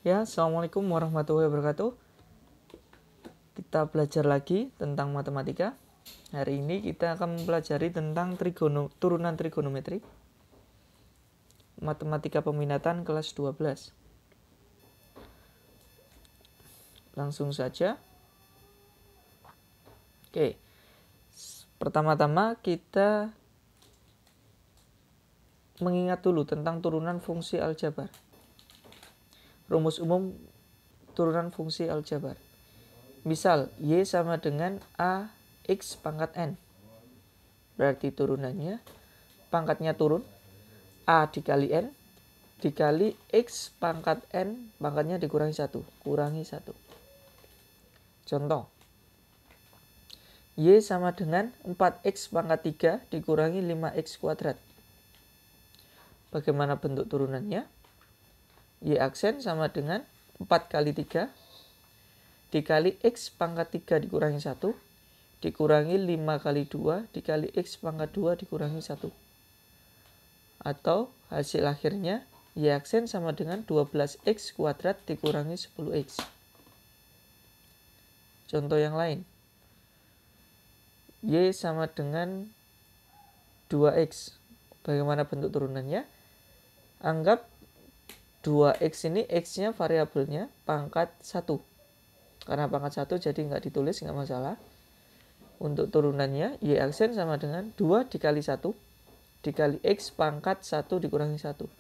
Ya, Assalamualaikum warahmatullahi wabarakatuh. Kita belajar lagi tentang matematika. Hari ini kita akan mempelajari tentang turunan trigonometri. Matematika peminatan kelas 12. Langsung saja. Oke. Pertama-tama kita mengingat dulu tentang turunan fungsi aljabar. Rumus umum turunan fungsi aljabar. Misal, Y sama dengan AX pangkat N. Berarti turunannya, pangkatnya turun, A dikali N, dikali X pangkat N, pangkatnya dikurangi 1. Kurangi 1. Contoh, Y sama dengan 4X pangkat 3 dikurangi 5X kuadrat. Bagaimana bentuk turunannya? Y aksen sama dengan 4 kali 3 dikali X pangkat 3 dikurangi 1 dikurangi 5 kali 2 dikali X pangkat 2 dikurangi 1. Atau hasil akhirnya Y aksen sama dengan 12X kuadrat dikurangi 10X. Contoh yang lain. Y sama dengan 2X. Bagaimana bentuk turunannya? Anggap 2X ini X-nya variabelnya pangkat 1. Karena pangkat 1 jadi nggak ditulis, nggak masalah. Untuk turunannya, Y aksen sama dengan 2 dikali 1 dikali X pangkat 1 dikurangi 1.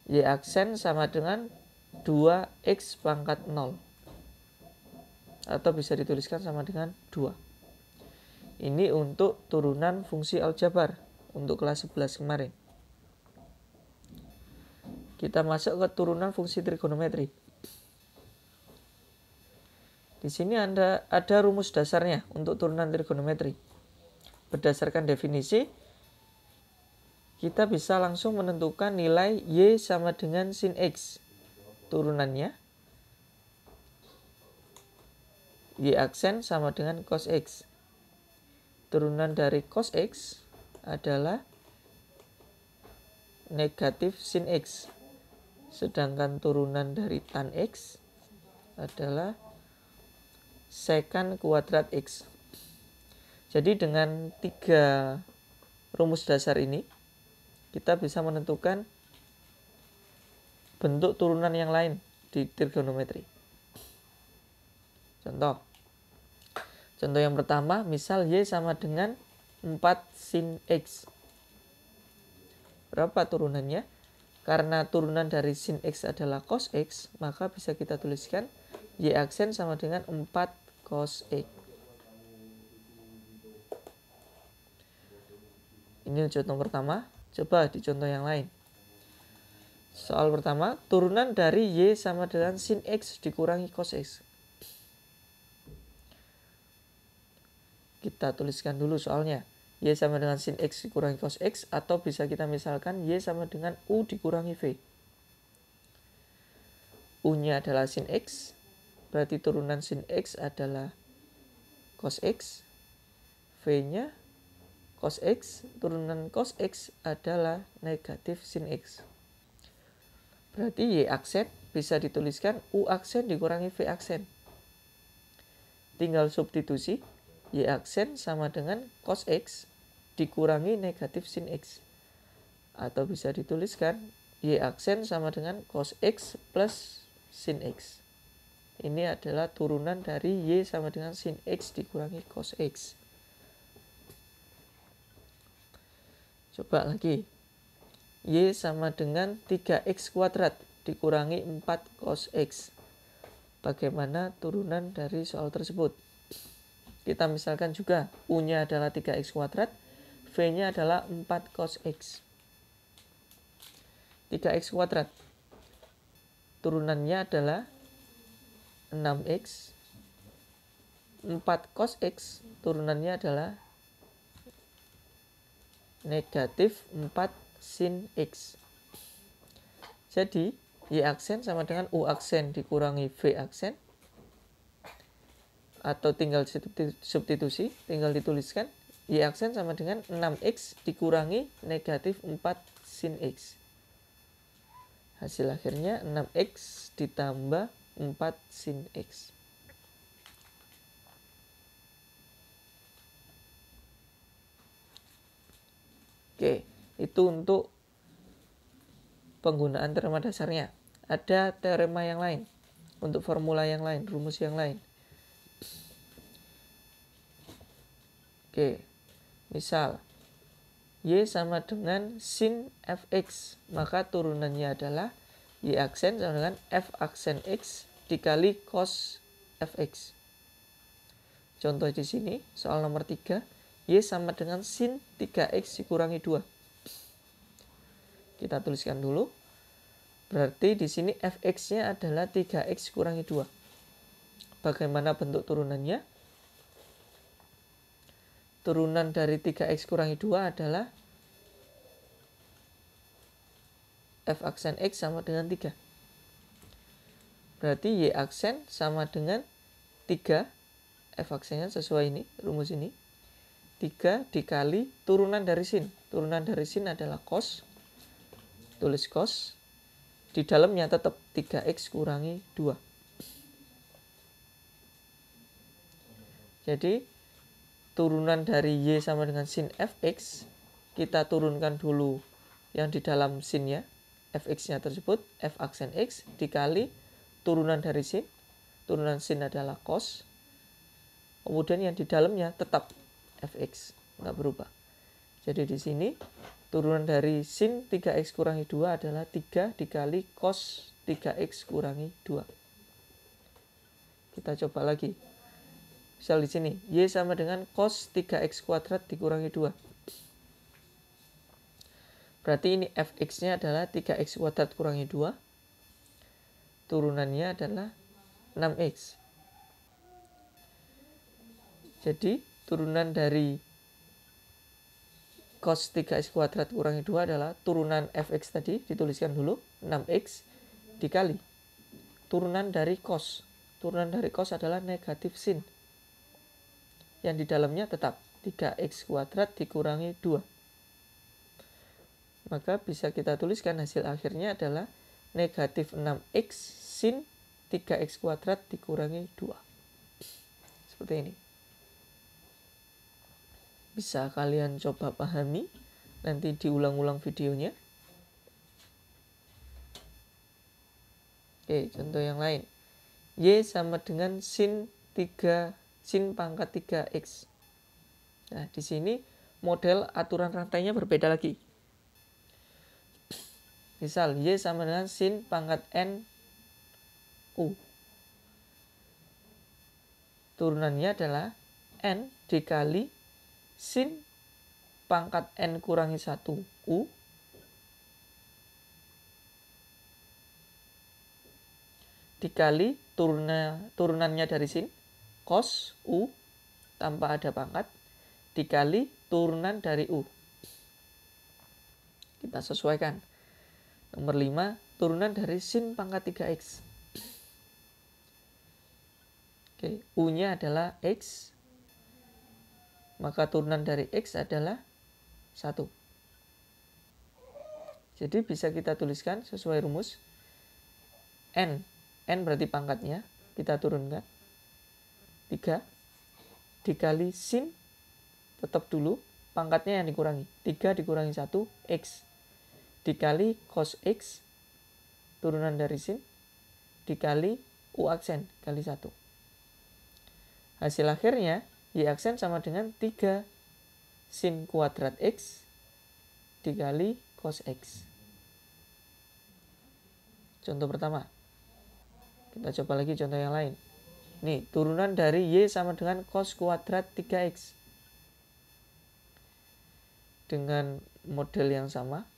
Y aksen sama dengan 2X pangkat 0. Atau bisa dituliskan sama dengan 2. Ini untuk turunan fungsi aljabar untuk kelas 11 kemarin. Kita masuk ke turunan fungsi trigonometri. Di sini ada rumus dasarnya untuk turunan trigonometri. Berdasarkan definisi, kita bisa langsung menentukan nilai Y sama dengan sin X. Turunannya, Y aksen sama dengan cos X. Turunan dari cos X adalah negatif sin X. Sedangkan turunan dari tan X adalah secant kuadrat X. Jadi dengan 3 rumus dasar ini, kita bisa menentukan bentuk turunan yang lain di trigonometri. Contoh yang pertama, misal Y sama dengan 4 sin X. Berapa turunannya? Karena turunan dari sin X adalah cos X, maka bisa kita tuliskan Y aksen sama dengan 4 cos X. Ini contoh pertama. Coba di contoh yang lain. Soal pertama, turunan dari Y sama dengan sin X dikurangi cos X. Kita tuliskan dulu soalnya. Y sama dengan sin X dikurangi cos X, atau bisa kita misalkan Y sama dengan U dikurangi V. U-nya adalah sin X, berarti turunan sin X adalah cos X. V-nya cos X, turunan cos X adalah negatif sin X. Berarti Y aksen bisa dituliskan U aksen dikurangi V aksen. Tinggal substitusi, Y aksen sama dengan cos X dikurangi negatif sin X. Atau bisa dituliskan Y aksen sama dengan cos X plus sin X. Ini adalah turunan dari Y sama dengan sin X dikurangi cos X. Coba lagi. Y sama dengan 3X kuadrat dikurangi 4 cos X. Bagaimana turunan dari soal tersebut? Kita misalkan juga U-nya adalah 3X kuadrat, V-nya adalah 4 cos X. 3X kuadrat. Turunannya adalah 6X. 4 cos X turunannya adalah negatif 4 sin X. Jadi, Y aksen sama dengan U aksen dikurangi V aksen. Atau tinggal substitusi, tinggal dituliskan Y aksen sama dengan 6X dikurangi negatif 4 sin X. Hasil akhirnya 6x ditambah 4 sin x. Oke, itu untuk penggunaan teorema dasarnya. Ada teorema yang lain, untuk formula yang lain, rumus yang lain. Oke, misal Y sama dengan sin fx, maka turunannya adalah Y aksen sama dengan F aksen X dikali cos fx. Contoh di sini, soal nomor 3, Y sama dengan sin 3x dikurangi 2. Kita tuliskan dulu. Berarti di sini fx-nya adalah 3x kurangi 2. Bagaimana bentuk turunannya? Turunan dari 3x kurangi 2 adalah f aksen x sama dengan 3. Berarti y aksen sama dengan 3. F aksennya sesuai ini, rumus ini. 3 dikali turunan dari sin. Turunan dari sin adalah cos. Tulis cos. Di dalamnya tetap 3x kurangi 2. Jadi turunan dari y sama dengan sin fx, kita turunkan dulu yang di dalam sinnya, fx-nya tersebut, f aksen x, dikali turunan dari sin. Turunan sin adalah cos. Kemudian yang di dalamnya tetap fx, nggak berubah. Jadi di sini turunan dari sin 3x kurangi 2 adalah 3 dikali cos 3x kurangi 2. Kita coba lagi. Misal di sini, y sama dengan cos 3x kuadrat dikurangi 2. Berarti ini fx-nya adalah 3x kuadrat kurangi 2. Turunannya adalah 6x. Jadi turunan dari cos 3x kuadrat kurangi 2 adalah turunan fx tadi, dituliskan dulu, 6x dikali turunan dari cos. Turunan dari cos adalah negatif sin. Yang di dalamnya tetap 3x kuadrat dikurangi 2. Maka bisa kita tuliskan hasil akhirnya adalah negatif 6x sin 3x kuadrat dikurangi 2. Seperti ini. Bisa kalian coba pahami, nanti diulang-ulang videonya. Oke, contoh yang lain. Y sama dengan sin pangkat 3x. Nah, di sini model aturan rantainya berbeda lagi. Misal, Y sama dengan sin pangkat n u. Turunannya adalah n dikali sin pangkat n kurangi 1 u dikali turunannya dari sin cos u tanpa ada pangkat dikali turunan dari u. Kita sesuaikan. Nomor 5, turunan dari sin pangkat 3x. Oke, u-nya adalah x. Maka turunan dari x adalah 1. Jadi bisa kita tuliskan sesuai rumus. N berarti pangkatnya, kita turunkan. 3 dikali sin, tetap dulu, pangkatnya yang dikurangi. 3 dikurangi 1, x. Dikali cos x, turunan dari sin, dikali u aksen, kali 1. Hasil akhirnya, y aksen sama dengan 3 sin kuadrat x dikali cos x. Contoh pertama. Kita coba lagi contoh yang lain. Nih, turunan dari y sama dengan cos kuadrat 3x. Dengan model yang sama.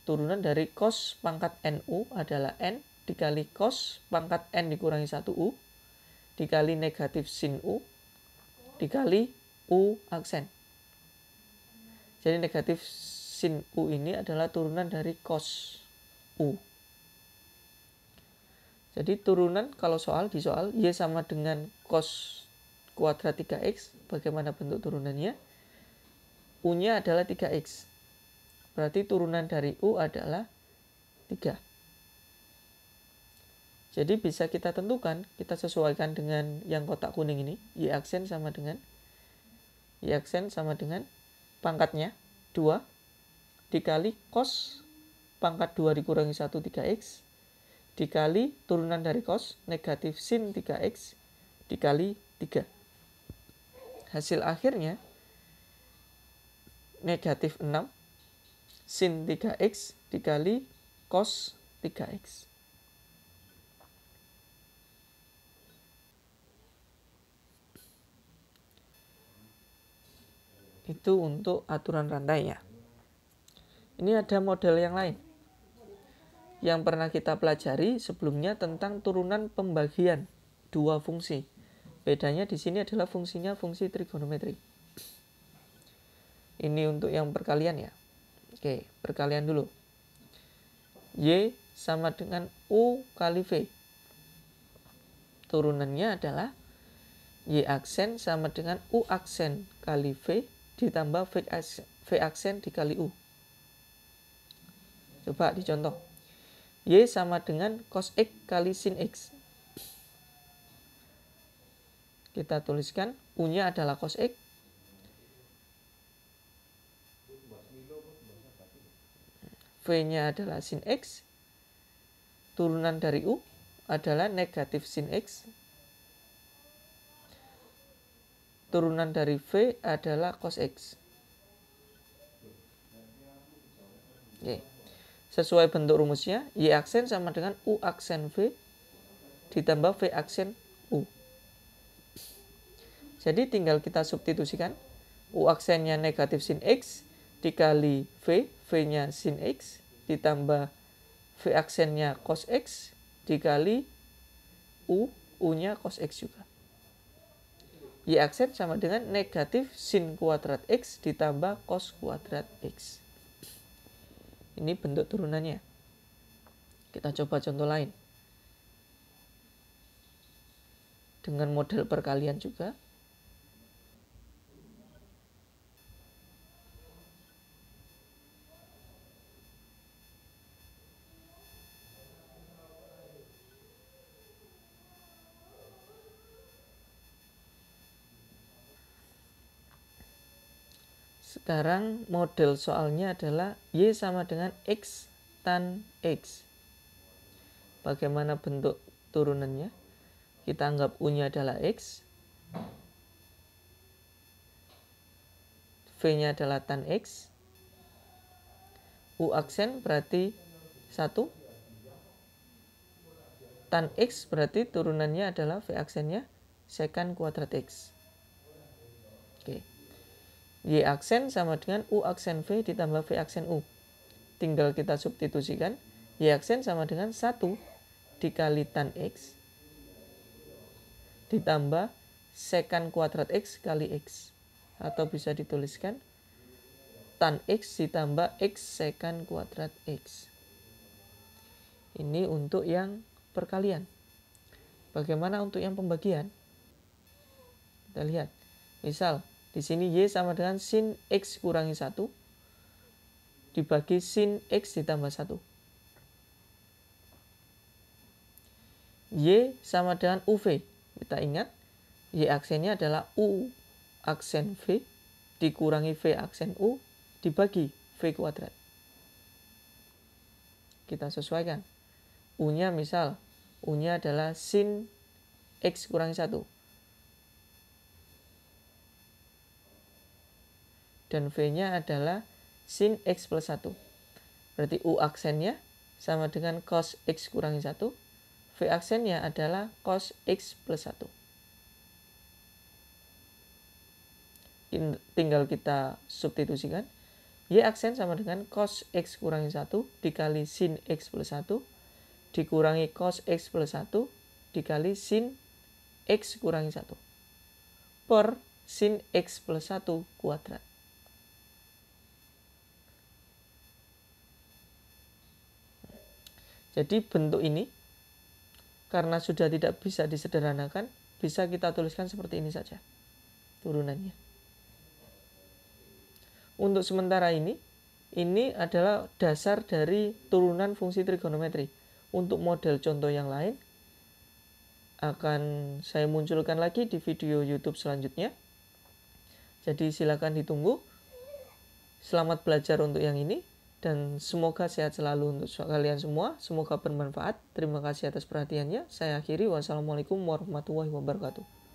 Turunan dari cos pangkat nu adalah n dikali cos pangkat n dikurangi 1u dikali negatif sin u dikali u aksen. Jadi negatif sin u ini adalah turunan dari cos u. Jadi turunan kalau di soal y sama dengan cos kuadrat 3x, bagaimana bentuk turunannya? U-nya adalah 3x. Berarti turunan dari u adalah 3. Jadi bisa kita tentukan, kita sesuaikan dengan yang kotak kuning ini. Y aksen sama dengan pangkatnya 2 dikali cos pangkat 2 dikurangi 1 3x dikali turunan dari cos negatif sin 3x dikali 3. Hasil akhirnya negatif 6 sin 3x dikali cos 3x. Itu untuk aturan rantainya. Ini ada model yang lain yang pernah kita pelajari sebelumnya tentang turunan pembagian dua fungsi. Bedanya di sini adalah fungsinya fungsi trigonometri. Ini untuk yang perkalian ya. Oke, perkalian dulu. Y sama dengan U kali V. Turunannya adalah Y aksen sama dengan U aksen kali V ditambah V aksen dikali U. Coba dicontoh. Y sama dengan cos X kali sin X. Kita tuliskan U-nya adalah cos X. V-nya adalah sin X. Turunan dari U adalah negatif sin X. Turunan dari V adalah cos X. Oke. Sesuai bentuk rumusnya, Y aksen sama dengan U aksen V ditambah V aksen U. Jadi tinggal kita substitusikan. U aksennya negatif sin X dikali V, V-nya sin X ditambah V aksennya cos X dikali U, U-nya cos X juga. Y aksen sama dengan negatif sin kuadrat X ditambah cos kuadrat X. Ini bentuk turunannya. Kita coba contoh lain. Dengan model perkalian juga. Sekarang model soalnya adalah Y sama dengan X tan X. Bagaimana bentuk turunannya? Kita anggap U-nya adalah X. V-nya adalah tan X. U aksen berarti 1. Tan X berarti turunannya adalah V aksennya secant kuadrat X. Oke. Y aksen sama dengan U aksen V ditambah V aksen U. Tinggal kita substitusikan. Y aksen sama dengan 1 dikali tan X ditambah secant kuadrat X kali X. Atau bisa dituliskan tan X ditambah X secant kuadrat X. Ini untuk yang perkalian. Bagaimana untuk yang pembagian? Kita lihat. Misal, di sini Y sama dengan sin X kurangi 1 dibagi sin X ditambah 1. Y sama dengan UV. Kita ingat, Y aksennya adalah U aksen V dikurangi V aksen U dibagi V kuadrat. Kita sesuaikan. U-nya misal, U-nya adalah sin X kurangi 1. Dan V-nya adalah sin X plus 1. Berarti U aksennya sama dengan cos X kurangi 1. V aksennya adalah cos X plus 1. Tinggal kita substitusikan. Y aksen sama dengan cos X kurangi 1 dikali sin X plus 1 dikurangi cos X plus 1 dikali sin X kurangi 1 per sin X plus 1 kuadrat. Jadi bentuk ini karena sudah tidak bisa disederhanakan, bisa kita tuliskan seperti ini saja turunannya. Untuk sementara ini Ini adalah dasar dari turunan fungsi trigonometri. Untuk model contoh yang lain akan saya munculkan lagi di video YouTube selanjutnya. Jadi silakan ditunggu. Selamat belajar untuk yang ini dan semoga sehat selalu untuk kalian semua. Semoga bermanfaat. Terima kasih atas perhatiannya. Saya akhiri. Wassalamualaikum warahmatullahi wabarakatuh.